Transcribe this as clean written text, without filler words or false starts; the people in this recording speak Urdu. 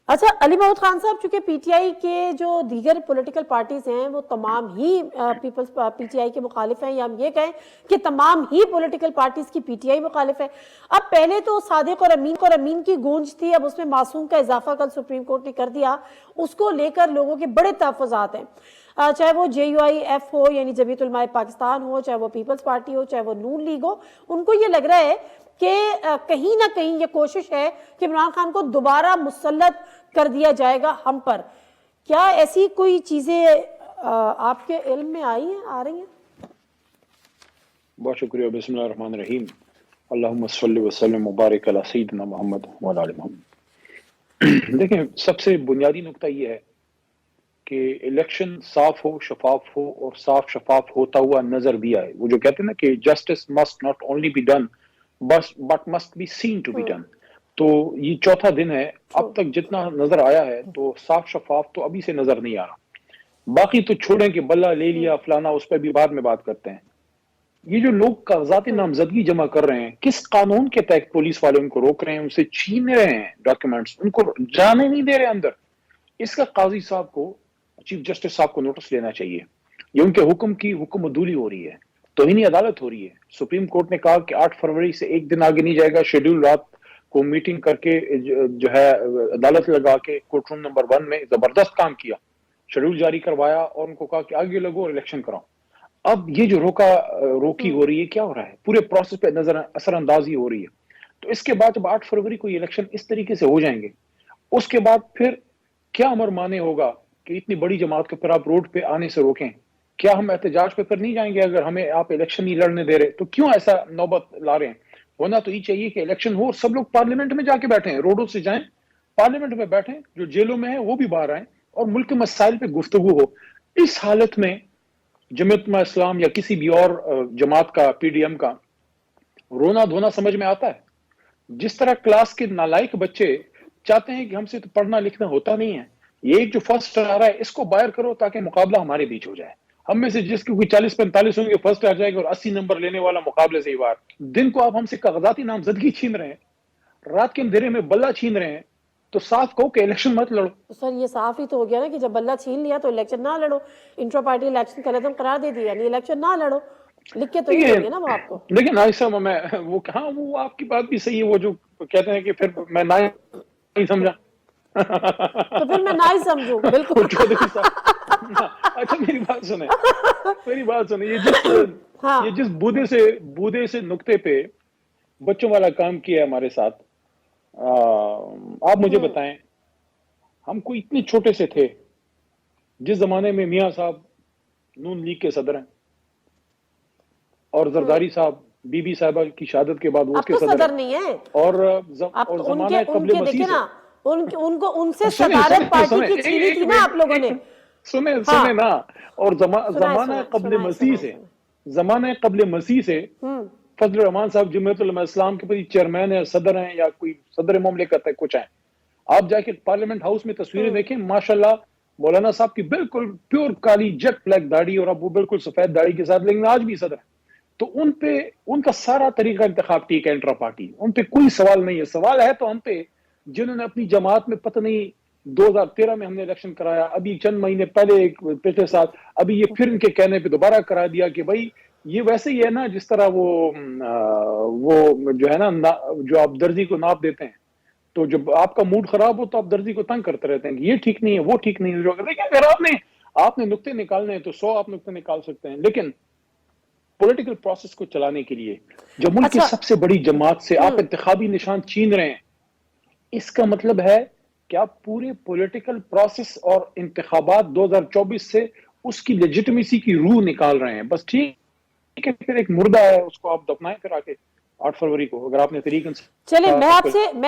اچھا علی محمود خان صاحب، چونکہ پی ٹی آئی کے جو دیگر پولیٹیکل پارٹیز ہیں وہ تمام ہی پی ٹی آئی کے مخالف ہیں، یا ہم یہ کہیں کہ تمام ہی پولیٹیکل پارٹیز کی پی ٹی آئی مخالف ہے. اب پہلے تو صادق اور امین کی گونج تھی، اب اس میں معصوم کا اضافہ کل سپریم کورٹ نے کر دیا. اس کو لے کر لوگوں کے بڑے تحفظات ہیں، چاہے وہ جے یو آئی ایف ہو یعنی جمعیت علماء پاکستان ہو، چاہے وہ پیپلز پارٹی ہو، چاہے وہ نون لیگ ہو. ان کو یہ لگ رہا ہے کہ کہیں نہ کہیں یہ کوشش ہے کہ عمران خان کو دوبارہ مسلط کر دیا جائے گا ہم پر. کیا ایسی کوئی چیزیں آپ کے علم میں آ رہی ہیں؟ بہت شکریہ. بسم اللہ الرحمن الرحیم. اللہم صلی وسلم مبارک علی سیدنا محمد وعلی آل محمد. دیکھیں، سب سے بنیادی نقطہ یہ ہے کہ الیکشن صاف ہو، شفاف ہو، اور صاف شفاف ہوتا ہوا نظر بھی آئے. وہ جو کہتے ہیں نا کہ justice must not only be done but must be seen to be done. تو یہ چوتھا دن ہے، اب تک جتنا نظر آیا ہے تو صاف شفاف تو ابھی سے نظر نہیں آ رہا. باقی تو چھوڑیں کہ بلہ لے لیا فلانا، اس پہ بھی بعد میں بات کرتے ہیں. یہ جو لوگ کاغذات نامزدگی جمع کر رہے ہیں، کس قانون کے تحت پولیس والے ان کو روک رہے ہیں، ان سے چھین رہے ہیں ڈاکیومنٹس، ان کو جانے نہیں دے رہے اندر. اس کا قاضی صاحب کو، چیف جسٹس صاحب کو نوٹس لینا چاہیے. یہ ان کے حکم کی حکم عدولی ہو رہی ہے، توہین عدالت ہو رہی ہے. سپریم کورٹ نے کہا کہ 8 فروری سے ایک دن آگے نہیں جائے گا. شیڈیول رات کو میٹنگ کر کے جو ہے عدالت لگا کے کورٹ روم نمبر 1 میں زبردست کام کیا، شیڈیول جاری کروایا اور ان کو کہا کہ آگے لگو اور الیکشن کراؤ. اب یہ جو روکی ہو رہی ہے، کیا ہو رہا ہے؟ پورے پروسیس پہ اثر اندازی ہو رہی ہے. تو اس کے بعد جب 8 فروری کو یہ الیکشن اس طریقے سے ہو جائیں گے، اس کے بعد پھر کیا امر مانے ہوگا کہ اتنی بڑی جماعت کو پھر آپ روڈ پہ آنے سے روکیں؟ کیا ہم احتجاج پہ پھر نہیں جائیں گے اگر ہمیں آپ الیکشن نہیں لڑنے دے رہے؟ تو کیوں ایسا نوبت لا رہے ہیں؟ ہونا تو یہ چاہیے کہ الیکشن ہو اور سب لوگ پارلیمنٹ میں جا کے بیٹھیں، روڈوں سے جائیں، پارلیمنٹ میں بیٹھیں، جو جیلوں میں ہیں وہ بھی باہر آئیں اور ملک کے مسائل پہ گفتگو ہو. اس حالت میں جمعیت اسلام یا کسی بھی اور جماعت کا، پی ڈی ایم کا رونا دھونا سمجھ میں آتا ہے. جس طرح کلاس کے نالائق بچے چاہتے ہیں کہ ہم سے تو پڑھنا لکھنا ہوتا نہیں ہے، یہ ایک جو فرسٹ آ رہا ہے اس کو باہر کرو تاکہ مقابلہ ہمارے بیچ ہو جائے. ہم میں سے جس کی کوئی 40-45 ہوں گے فرسٹ آ جائے گا اور 80 نمبر لینے والا مقابلے سے ہی باہر. دن کو آپ ہم سے کاغذاتی نامزدگی چھین رہے ہیں، رات کے اندھیرے میں بلہ چھین رہے ہیں، تو صاف کہو کہ الیکشن مت لڑو. سر یہ صاف ہی تو ہو گیا نا کہ جب بلہ چھین لیا تو الیکشن نہ لڑو، انٹرا پارٹی الیکشن کا عدم قرار دے دیا، یعنی الیکشن نہ لڑو. لکھ کے تو نہیں دیں گے نا وہ آپ کو. لیکن نائصہ میں وہ ہاں وہ آپ کی بات بھی صحیح ہے. وہ جو کہتے ہیں کہ پھر میں نہیں سمجھا تو پھر میں نہ ہی سمجھوں. بالکل. چودھری صاحب اچھا میری بات سنیں. یہ جس بودے سے نقطے پہ بچوں والا کام کیا ہے ہمارے ساتھ، آپ مجھے بتائیں، ہم کوئی اتنے چھوٹے سے تھے جس زمانے میں میاں صاحب نون لیگ کے صدر ہیں اور زرداری صاحب بی بی صاحبہ کی شہادت کے بعد وہ اس کے صدر نہیں ہیں، اور زمانہ قبل مسیح سے ان سے صدارت پارٹی کی چھینی تھی نا آپ لوگوں نے. سنیں نا. اور زمانہ قبل مسیح سے فضل الرحمان صاحب جمعیت علماء اسلام کے چیئرمین ہیں، صدر ہیں، یا کوئی صدر مملکت ہے، کچھ ہیں. آپ جا کے پارلیمنٹ ہاؤس میں تصویریں دیکھیں، ماشاءاللہ مولانا صاحب کی بالکل پیور کالی جیٹ بلیک داڑھی اور اب وہ بالکل سفید داڑھی کے ساتھ، لیکن آج بھی صدر ہیں. تو ان کا سارا طریقہ انتخاب ٹھیک ہے، انٹرا پارٹی، ان پہ کوئی سوال نہیں ہے. سوال ہے تو ہم پہ، جنہوں نے اپنی جماعت میں پتہ نہیں 2013 میں ہم نے الیکشن کرایا، ابھی چند مہینے پہلے پچھلے سال، ابھی یہ پھر ان کے کہنے پہ دوبارہ کرا دیا کہ بھائی یہ ویسے ہی ہے نا جس طرح وہ جو ہے نا، جو آپ درزی کو ناپ دیتے ہیں، تو جب آپ کا موڈ خراب ہو تو آپ درزی کو تنگ کرتے رہتے ہیں کہ یہ ٹھیک نہیں ہے، وہ ٹھیک نہیں ہے. لیکن اگر آپ نے نقطے نکالنے ہیں تو 100 آپ نقطے نکال سکتے ہیں. لیکن پولیٹیکل پروسیس کو چلانے کے لیے جو ملک کی سب سے بڑی جماعت سے آپ انتخابی نشان چھین رہے ہیں، اس کا مطلب ہے کہ آپ پورے پولیٹیکل پروسیس اور انتخابات 2024 سے اس کی لیجٹمیسی کی روح نکال رہے ہیں. بس ٹھیک ہے، پھر ایک مردہ ہے، اس کو آپ دفنائیں پھر آ کے 8 فروری کو، اگر آپ نے طریق چلیں میں آپ سے